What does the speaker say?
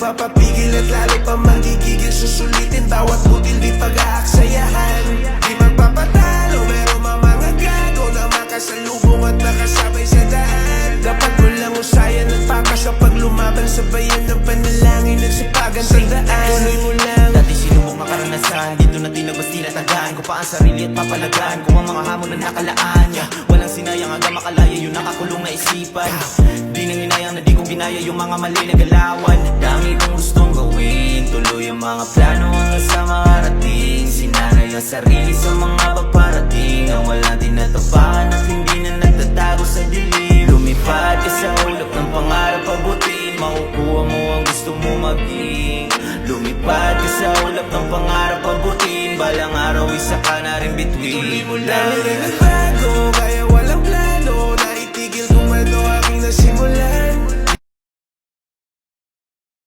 magpapapigil at lalo pa manggigigil. Susulitin bawat butil di pag-aaksayahan. Di magpapatalo pero mamangagago na makasalubong at nakasabay sa daan. Dapat mo lang usayan at pakas pag lumaban. Sabayan ng panalangin at sipagan sa daan. Tuloy mo lang. Dati sinubok makaranasan, dito na tinagos tinatagaan ko pa ang sarili at papalagaan ko ang mga hamon na nakalaan. Walang sinayang hanggang makalaya yung nakakulong na isipan. Di nang hinayang na di ko ginaya yung mga mali na galawan. Dami kong gustong gawin, tuloy ang mga plano hanggang sa makarating. Sinanay ang sarili sa mga paparating ang walang tinatapakan at hindi na nagtatago sa dilim. Lumipad ka sa ulap ng pangarap, abutin, makukuha mo ang gusto mo maging. Lumipad ka sa ulap ng pangarap, abutin, balang araw isa ka na rin bituin. Tuloy mo lang.